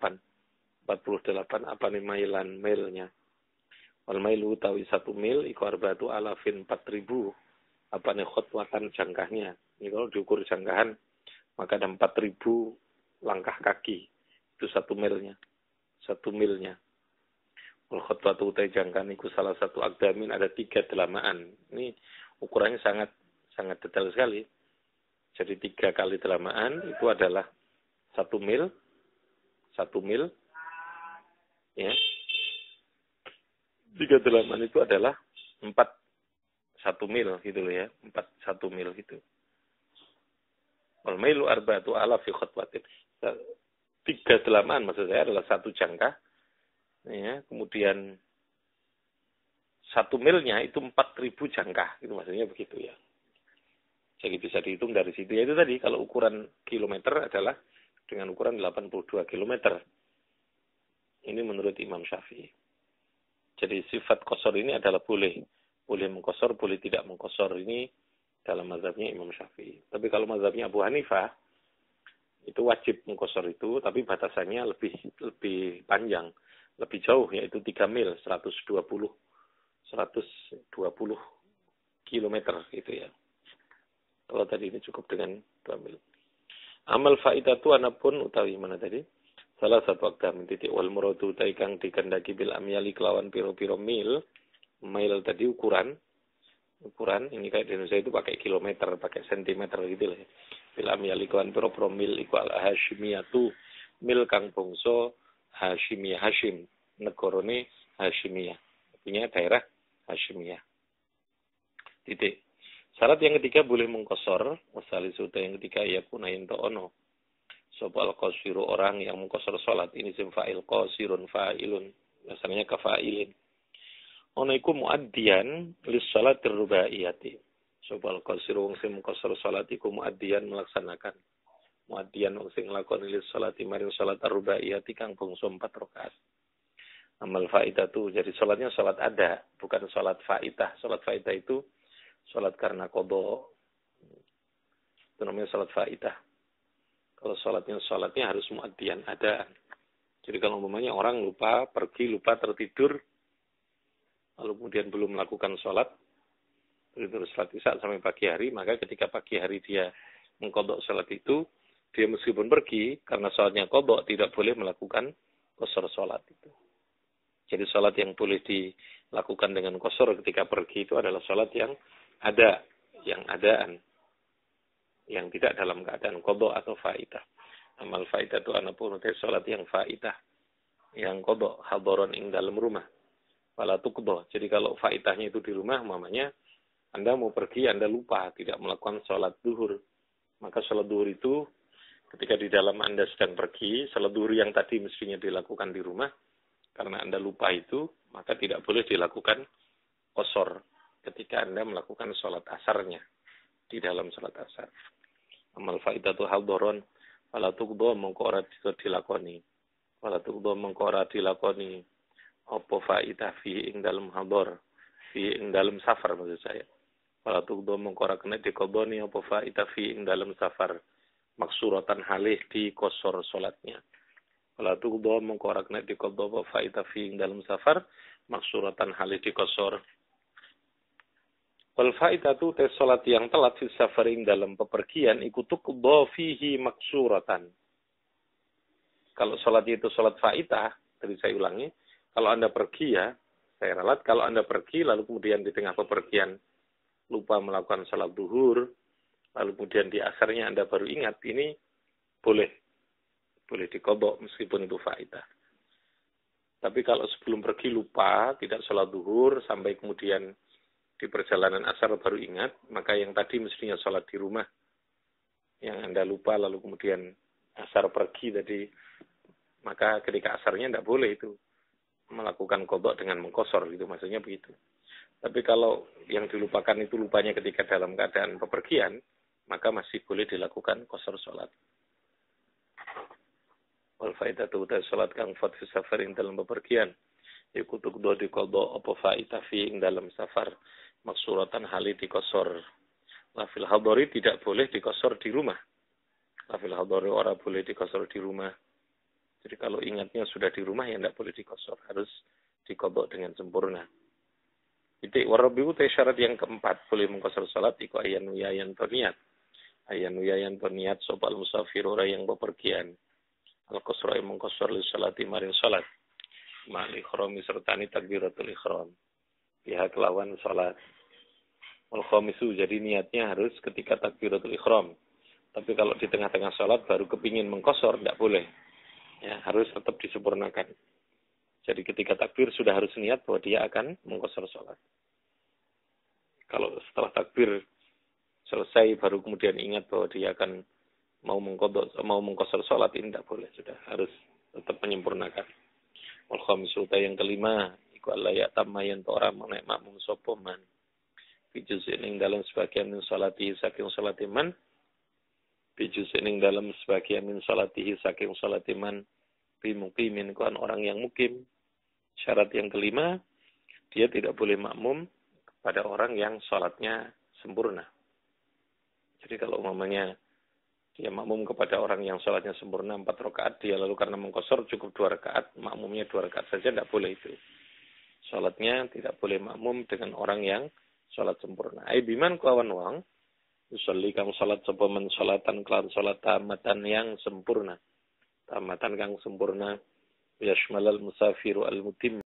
48 apa nih mailan milnya. Wal mailu utawi 1 mil iku arba'atu alafin 4.000 apa nih khotwatan jangkahnya. Ini kalau diukur jangkahan maka ada 4.000 langkah kaki. Itu 1 milnya. 1 milnya. Wal khotwatu utai jangkahan iku salah satu akdamin ada 3 delamaan. Ini ukurannya sangat detail sekali. Jadi 3 kali delamaan itu adalah 1 mil. 1 mil. Ya. 3 delamaan itu adalah 1 mil gitu loh ya. 1 mil gitu. Wal mailu arba'atu alafi khotwatin. 3 delamaan maksud saya adalah 1 jangkah. Ya, kemudian 1 milnya itu 4.000 jangkah. Itu maksudnya begitu ya. Jadi bisa dihitung dari situ. Ya itu tadi kalau ukuran kilometer adalah dengan ukuran 82 kilometer. Ini menurut Imam Syafi'i. Jadi sifat qasar ini adalah boleh mengqasar, boleh tidak mengqasar. Ini dalam mazhabnya Imam Syafi'i. Tapi kalau mazhabnya Abu Hanifah itu wajib mengqasar itu, tapi batasannya lebih panjang, lebih jauh, yaitu 3 mil, 120 kilometer gitu ya. Kalau tadi ini cukup dengan 2 mil. Amal faidatu anapun utawi mana tadi? Salah satu akdam titik wal muradu taikang dikendaki bil amyali kelawan piro-piro mil tadi ukuran ini kayak di Indonesia itu pakai kilometer, pakai sentimeter gitu lah. Bil amyali kelawan piro-piro mil iku al hashimiyatu mil kang bangsa Hashimiyah Hashim negarane Hashimiyah. Artinya daerah Hashimiyah. Titik. Syarat yang ketiga boleh mengqasar, wasali sudah yang ketiga ya kunain ono. Sobal qasiru orang yang mengqasar salat ini sim fa'il qasirun fa'ilun, biasanya kafa'ilin. Ono iku muaddiyan lis salatir rubaiyati. Sobal qasiru wong sing mengqasar salat iku muaddiyan melaksanakan. Muaddiyan wong sing nglakoni lis salati maring salat rubaiyati kang bangsa 4 rakaat. Amal faidatu jadi salatnya salat ada, bukan salat faidah. Salat faidah itu salat karena qada. Itu namanya salat faidah. Kalau salatnya harus muaddiyan ada. Jadi kalau umpamanya orang lupa tertidur, lalu kemudian belum melakukan salat, terus salat isya sampai pagi hari, maka ketika pagi hari dia mengqadha salat itu, dia meskipun pergi karena salatnya qadha tidak boleh melakukan qasar salat itu. Jadi salat yang boleh dilakukan dengan qasar ketika pergi itu adalah salat yang ada, yang adaan, yang tidak dalam keadaan qadha atau faidah. Amal faidah itu anapun salat yang faidah, yang qadha hadaron ing dalam rumah. Fala tuqdha. Jadi kalau faidahnya itu di rumah, mamanya Anda mau pergi, Anda lupa tidak melakukan salat zuhur. Maka salat zuhur itu ketika di dalam Anda sedang pergi, salat zuhur yang tadi mestinya dilakukan di rumah, karena Anda lupa itu, maka tidak boleh dilakukan qasar ketika Anda melakukan salat asarnya di dalam salat asar. Amal faidatu hadaron fala tuqdha mongko ora dilakoni. Fala tuqdha mongko ora dilakoni apa faidah fi ing dalam hadar, fi ing dalam safar maksud saya. Fala tuqdha mongko ora kena diqadhani apa faidah fi ing dalam safar. Maksuratan halih di qasar salatnya. Fala tuqdha mongko ora kena diqadha apa faidah fi ing dalam safar. Maksuratan halih di qasar. Wal faidatu tes salat yang telat fi safaring dalam pepergian iku tuqdha fihi maksuratan. Kalau salat itu salat faidah, tadi saya ulangi, kalau Anda pergi ya, saya ralat, kalau Anda pergi lalu kemudian di tengah pepergian lupa melakukan salat zuhur, lalu kemudian di asarnya Anda baru ingat, ini boleh diqadha meskipun itu faidah. Tapi kalau sebelum pergi lupa, tidak salat zuhur sampai kemudian di perjalanan asar baru ingat, maka yang tadi mestinya salat di rumah, yang Anda lupa lalu kemudian asar pergi tadi, maka ketika asarnya tidak boleh itu melakukan qadha dengan mengqasar, gitu maksudnya begitu. Tapi kalau yang dilupakan itu lupanya ketika dalam keadaan pepergian, maka masih boleh dilakukan qasar salat. Wal faidatu ta salat kang fat fi safarin dalam bepergian iku tuqdha diqadha apa faidah fi ing dalam safar maksuratan hali diqasar. Lafil hadari tidak boleh diqasar di rumah. Lafil hadari ora boleh diqasar di rumah. Jadi kalau ingatnya sudah di rumah ya tidak boleh dikosor, harus dikodok dengan sempurna. Titik warabiu syarat yang keempat boleh mengkosor salat iku ayan wiyayan to niat. Ayan wiyayan to niat sopal musafir ora yang bepergian. Al qasra mengkosor li salati maring salat. Mali ikhrami sertani takbiratul ikhram. Pihak lawan salat. Wal khamisu jadi niatnya harus ketika takbiratul ikhram. Tapi kalau di tengah-tengah salat baru kepingin mengkosor tidak boleh. Ya, harus tetap disempurnakan. Jadi ketika takbir sudah harus niat bahwa dia akan mengkosor sholat. Kalau setelah takbir selesai baru kemudian ingat bahwa dia akan mau mengkosor sholat, ini tidak boleh. Sudah harus tetap menyempurnakan. Wal khamisu yang kelima, iku alla ya tamayan to ora menek makmum sapa man. Bijus ing dalam sebagian min salatihi saking salatiman. Bijus ing dalam sebagian min salatihi saking salatiman. Muqimin kan orang yang mukim. Syarat yang kelima, dia tidak boleh makmum pada orang yang sholatnya sempurna. Jadi kalau umpamanya dia makmum kepada orang yang sholatnya sempurna 4 rakaat, dia lalu karena mengkosor cukup 2 rakaat, makmumnya 2 rakaat saja, tidak boleh itu. Sholatnya tidak boleh makmum dengan orang yang sholat sempurna. Biman kelawan wang, usolli kang sholat sepaman sholatan kelan sholat tamatan yang sempurna. Tamatan kang sempurna yashmalal musafiru al-mutim